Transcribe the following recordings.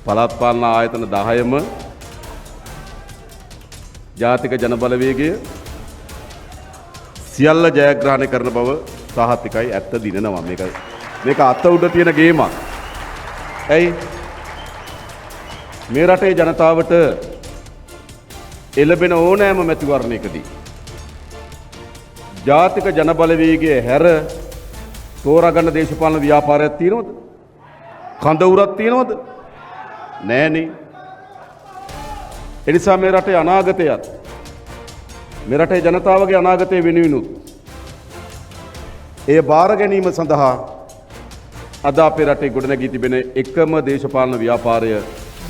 පළාත් පාලන ආයතන 10ම ජාතික ජනබලවේගය සියල්ල ජයග්‍රහණය කරන බව සාහතිකයි. ඇත්ත දිනනවා. මේක අත උඩ තියෙන ගේමක්. ඇයි මේ රටේ ජනතාවට එළබෙන ඕනෑම මැතිවරණයකදී ජාතික ජනබලවේගය හැර තෝරාගන්න දේශපාලන ව්‍යාපාරයක් තියෙනවද? කඳවුරක් තියෙනවද? නෑනේ. එනිසා මේ රටේ අනාගතයත් මේ රටේ ජනතාවගේ අනාගතය වෙනුවෙනුත් ඒ බාර ගැනීම සඳහා අද අපේ රටේ ගොඩනැගී තිබෙන එකම දේශපාලන ව්‍යාපාරය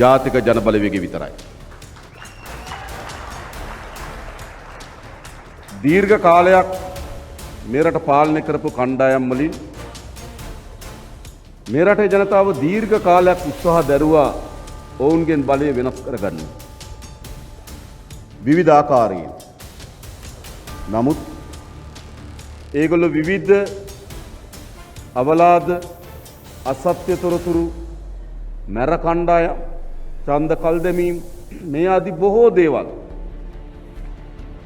ජාතික ජනබලවේගය විතරයි. දීර්ඝ කාලයක් මේ රට පාලනය කරපු කණ්ඩායම් වලින් මේ රටේ ජනතාව දීර්ඝ කාලයක් උත්සාහ දැරුවා ඔවුන්ගෙන් බලය වෙනස් කරගන්න විවිධ ආකාරයෙන්. නමුත් ඒගොල්ලෝ විවිධ අවලාද අසත්‍ය තොරතුරු මැර කණ්ඩායම් ඡන්ද කල් දැමීම් මේ ආදී බොහෝ දේවල්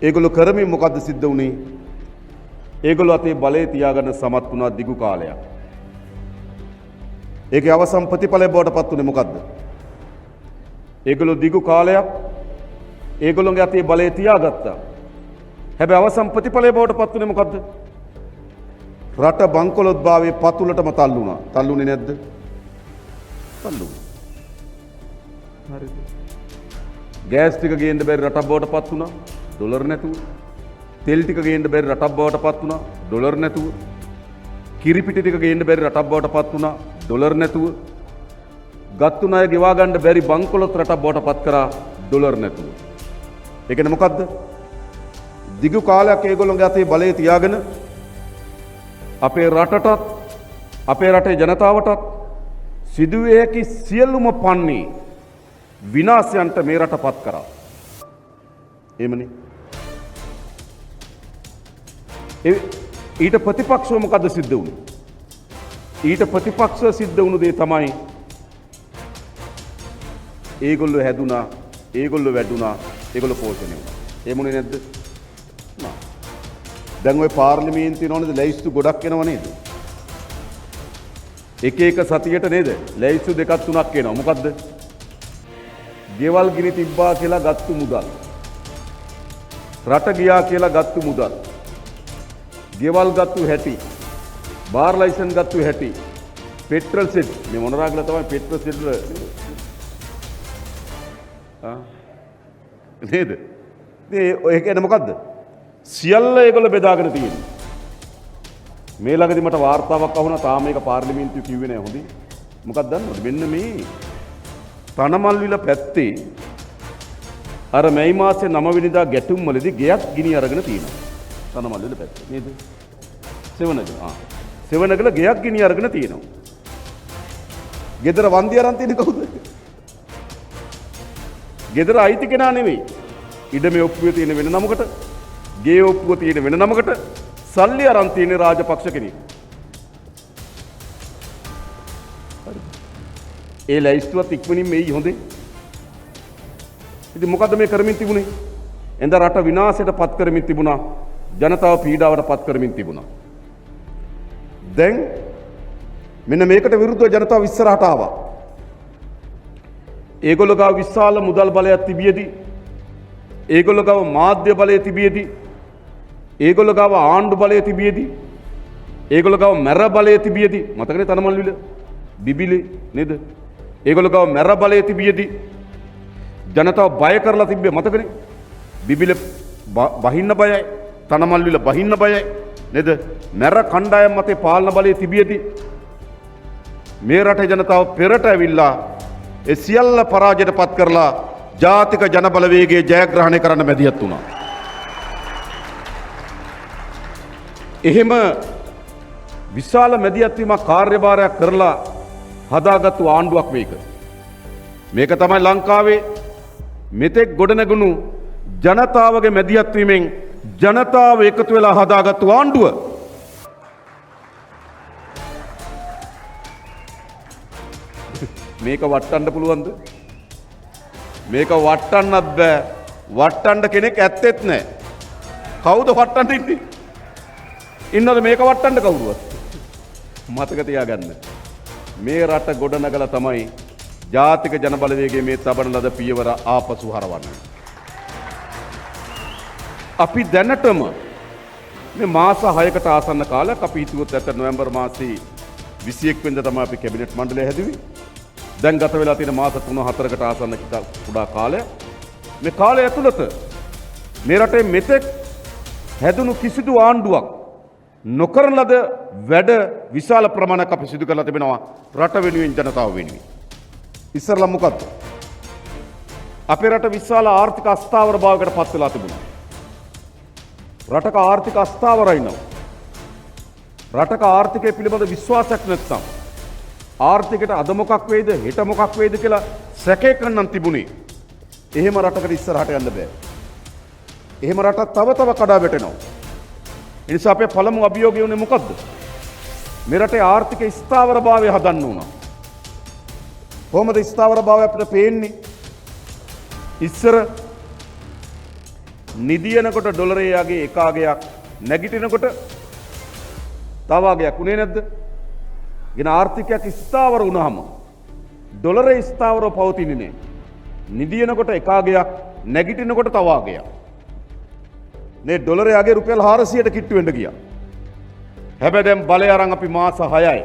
ඒගොල්ලෝ කරමින් මොකද්ද සිද්ධ වුනේ? ඒගොල්ලෝ අතේ බලය තියාගන්න සමත් වුණා දිගු කාලයක්. ඒකේ අවසන් ප්‍රතිඵලය බවට පත් වුණේ මොකද්ද? ඒගොල්ලෝ දිගු කාලයක් ඒගොල්ලෝගේ අතේ බලය තියාගත්තා. හැබැයි අවසන් ප්‍රතිඵලය බවට පත් වුණේ මොකද්ද? රට බංකොලොත් භාවයේ පතුලටම තල්ලුණා. තල්ලුනේ නැද්ද? තල්ලුණා. හරිද? ගෑස් ටික ගේන්න බැරි රටක් බවට පත් වුණා. ඩොලර් නැතුව. තෙල් ටික ගේන්න බැරි රටක් බවට පත් වුණා. ඩොලර් නැතුව. කිරි පිටි ටික ගේන්න බැරි රටක් බවට පත් වුණා. ඩොලර් නැතුව. ගත්තු ණය ගෙවා ගන්න බැරි බංකොලොත් රටක් බවට පත් කරා. ඩොලර් නැතුව. ඒ කියන්නේ මොකද්ද? දිගු කාලයක් ඒගොල්ලෝගේ අතේ බලය තියාගෙන අපේ රටටත් අපේ රටේ ජනතාවටත් සිදුවිය හැකි සියලුම පන්නේ විනාශයන්ට මේ රට පත් කරා. එහෙමනේ. ඊට ප්‍රතිපක්ෂව මොකද්ද සිද්ධ වුනේ? ඊට ප්‍රතිපක්ෂව සිද්ධ වුණු දේ තමයි ඒගොල්ලෝ හැදුනා, ඒගොල්ලෝ වැඩුණා, ඒගොල්ලෝ පෝෂණය වුණා. එහෙමුනේ නැද්ද? දැන් ওই පාර්ලිමේන්තුවේ නෝනද ලැයිස්තු ගොඩක් එනව නේද? එක එක සතියට නේද? ලැයිස්තු දෙකක් තුනක් එනවා. මොකද්ද? ගෙවල් ගිනි තිබ්බා කියලා ගත්තු මුදල්. රට ගියා කියලා ගත්තු මුදල්. ගෙවල් ගත්තු හැටි. බාර් ලයිසන් ගත්තු හැටි. පෙට්‍රල් සෙට් මේ මොනරාගල තමයි පෙට්‍රල් සෙට් නේද? ඒ කියන්නේ මොකද්ද? සියල්ල ඒගොල්ලෝ බෙදාගෙන තියෙනවා. මේ ළඟදී මට වාර්තාවක් අහුණා තාම මේක පාර්ලිමේන්තුවේ කිව්වේ නෑ හොඳින්. මොකක්ද දන්නවද? මෙන්න මේ තනමල්විල පැත්තේ අර මැයි මාසේ 9 වෙනිදා ගැටුම් වලදී ගෙයක් ගිනි අරගෙන තියෙනවා. තනමල්විල පැත්තේ නේද? සෙවණගල ගෙයක් ගිනි අරගෙන තියෙනවා. ගෙදර වන්දි අරන් තියෙන්නේ කවුද? ගෙදර අයිති කෙනා නෙවෙයි. ඉඩමේ ඔප්පුවේ තියෙන වෙන නමකට, ගේ ඔප්පුව තියෙන වෙන නමකට සල්ලි අරන් තියෙන රාජපක්ෂ කෙනෙක්. ඒ ලැයිස්තුවත් ඉක්මනින් මෙයි හොඳේ. ඉතින් මොකද්ද මේ කරමින් තිබුණේ? එඳ රට විනාශයට පත් කරමින් තිබුණා. ජනතාව පීඩාවට පත් කරමින් තිබුණා. දැන් මෙන්න මේකට විරුද්ධව ජනතාව ඉස්සරහට ආවා. ඒගොල්ලෝ ගාව විශාල මුදල් බලයක් තිබියදී, ඒගොල්ලෝ ගාව මාධ්‍ය බලය තිබියදී, ඒගොල්ලෝ ගාව ආණ්ඩු බලය තිබියදී, ඒගොල්ලෝ ගාව මැර බලය තිබියදී, මතකනේ තනමල්විල බිබිලි නේද? ඒගොල්ලෝ ගාව මැර බලය තිබියදී ජනතාව බය කරලා තිබ්බේ මතකනේ? බිබිල බහින්න බයයි, තනමල්විල බහින්න බයයි නේද? මැර කණ්ඩායම් මතේ පාලන බලය තිබියදී මේ රටේ ජනතාව පෙරට ඇවිල්ලා ඒ සියල්ල පරාජයට පත් කරලා ජාතික ජනබලවේගයේ ජයග්‍රහණය කරන්න මැදිහත් වුණා. එහෙම විශාල මැදිහත් වීමක් කාර්යභාරයක් කරලා හදාගත්තු ආණ්ඩුවක් මේක. මේක තමයි ලංකාවේ මෙතෙක් ගොඩනැගුණු ජනතාවගේ මැදිහත් වීමෙන් ජනතාව එකතු වෙලා හදාගත්තු ආණ්ඩුව. මේක වට්ටන්න පුළුවන්ද? මේක වට්ටන්නත් බෑ. වට්ටන්න කෙනෙක් ඇත්තෙත් නෑ. කවුද වට්ටන්න ඉන්නේ? ඉන්නවද මේක වට්ටන්න කවුරුවත්? මතක තියාගන්න. මේ රට ගොඩනගලා තමයි ජාතික ජනබලවේගයේ මේ තබන ලද පියවර ආපසු හරවන්නේ. අපි දැනටම මේ මාස 6කට ආසන්න කාලයක් අපි හිතුවොත් ඇත්ත නොවැම්බර් මාසයේ 21 වෙනිදා තමයි අපි කැබිනට් මණ්ඩලය හැදුවේ. දැන් ගත වෙලා තියෙන මාස 3-4කට ආසන්න කුඩා කාලයක්. මේ කාලය ඇතුළත මේ රටේ මෙතෙක් හැදුණු කිසිදු ආණ්ඩුවක් නොකරන ලද වැඩ විශාල ප්‍රමාණයක් අපි සිදු කරලා තිබෙනවා රට වෙනුවෙන් ජනතාව වෙනුවෙන්. ඉස්සරලා මොකද්ද? අපේ රට විශාල ආර්ථික අස්ථාවර භාවයකට පත් වෙලා තිබුණා. රටක ආර්ථික අස්ථාවරයි නම් රටක ආර්ථිකය පිළිබඳ විශ්වාසයක් නැත්නම් ආර්ථිකයට අද මොකක් වෙයිද හෙට මොකක් වෙයිද කියලා සැකේකන්නම් තිබුණේ. එහෙම රටකට ඉස්සරහට යන්න බෑ. එහෙම රටක් තව තව කඩා වැටෙනවා. ඒ නිසා අපේ පළමු අභියෝගය උනේ මොකද්ද? මේ රටේ ආර්ථික ස්ථාවරභාවය හදන්න උනා. කොහොමද ස්ථාවරභාවය අපිට පේන්නේ? ඉස්සර නිදියනකොට ඩොලරේ යගේ එක අගයක් නැගිටිනකොට තව අගයක් උනේ නැද්ද? ගෙන ආර්ථිකයක් ස්ථාවර වුණාම ඩොලරේ ස්ථාවරව පවතින්නේ නැහැ. නිදියනකොට එක අගයක් නැගිටිනකොට තව අගයක්. මේ ඩොලරේ අගේ රුපියල් 400ට කිට්ටු වෙන්න ගියා. හැබැයි දැන් බලය අරන් අපි මාස 6යි.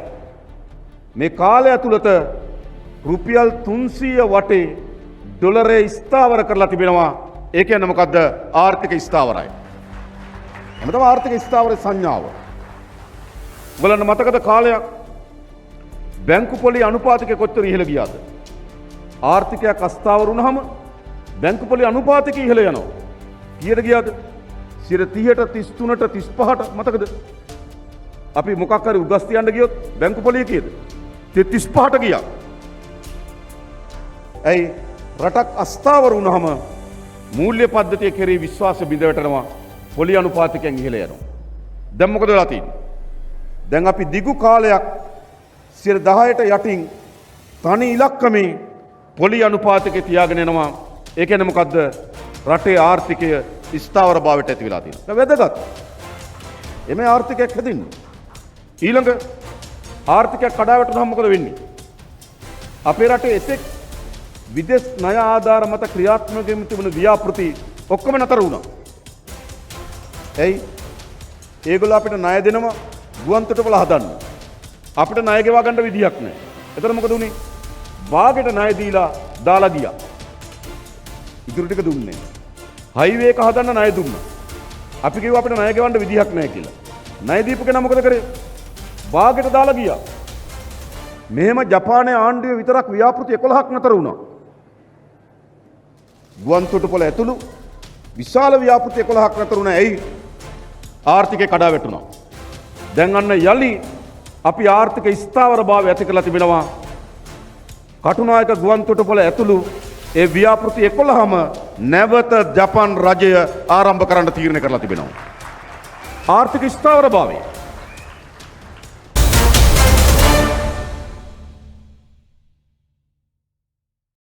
මේ කාලය ඇතුළත රුපියල් 300 වටේ ඩොලරේ ස්ථාවර කරලා තිබෙනවා. ඒ කියන්නේ මොකද්ද? ආර්ථික ස්ථාවරයි. එතනම ආර්ථික ස්ථාවර සංඥාව. ඔයගලන්ට මතකද කාලයක් බැංකු පොලි අනුපාතිකය කොච්චර ඉහළ ගියාද? ආර්ථිකයක් අස්ථාවර වුණාම බැංකු පොලි අනුපාතිකය ඉහළ යනවා. කීයට ගියාද? 30ට 33ට 35ට මතකද? අපි මොකක් හරි උගස් තියන්න ගියොත් බැංකු පොලිය කීයද? 35ට ගියා. ඇයි? රටක් අස්ථාවර වුණාම මූල්‍ය පද්ධතිය කෙරෙහි විශ්වාසය බිඳ වැටෙනවා. පොලි අනුපාතිකයන් ඉහළ යනවා. දැන් මොකද වෙලා තියෙන්නේ? දැන් අපි දිගු කාලයක් 10ට යටින් තනි ඉලක්කමේ පොලි අනුපාතිකය තියාගෙන යනවා. ඒ කියන්නේ මොකද්ද? රටේ ආර්ථිකය ස්ථාවර භාවයට ඇති වෙලා තියෙනවා. වැදගත්. එමේ ආර්ථිකයක් හැදින්න. ඊළඟ ආර්ථිකයක් කඩා වැටුනහම මොකද වෙන්නේ? අපේ රටේ එතෙක් විදේශ ණය ආධාර මත ක්‍රියාත්මක වෙමින් තිබුණු ව්‍යාපෘති ඔක්කොම නතර වුණා. එයි ඒගොල්ලෝ අපිට ණය දෙනවා ගුවන් තොටුපළ හදන්න. අපිට ණය ගෙවා ගන්න විදියක් නැහැ. එතන මොකද උනේ? වාගෙට ණය දීලා දාලා ගියා. ඉතුරු ටික දුන්නේ නැහැ. හයිවේ එක හදන්න ණය දුන්නා. අපි කිව්වා අපිට ණය ගෙවන්න විදියක් නැහැ කියලා. ණය දීපු කෙනා මොකද කරේ? වාගෙට දාලා ගියා. මෙහෙම ජපානයේ ආණ්ඩුවේ විතරක් ව්‍යාපෘති 11ක් නතර වුණා. ගුවන් තොටුපළ ඇතුළු විශාල ව්‍යාපෘති 11ක් නතර වුණා. ඇයි? ආර්ථිකය කඩා වැටුණා. දැන් අන්න යලි අපි ආර්ථික ස්ථාවරභාවය ඇති කරලා තිබෙනවා. කටුනායක ගුවන් තොටුපළ ඇතුළු ඒ ව්‍යාපෘති 11ම නැවත ජපාන් රජය ආරම්භ කරන්න තීරණය කරලා තිබෙනවා. ආර්ථික ස්ථාවරභාවය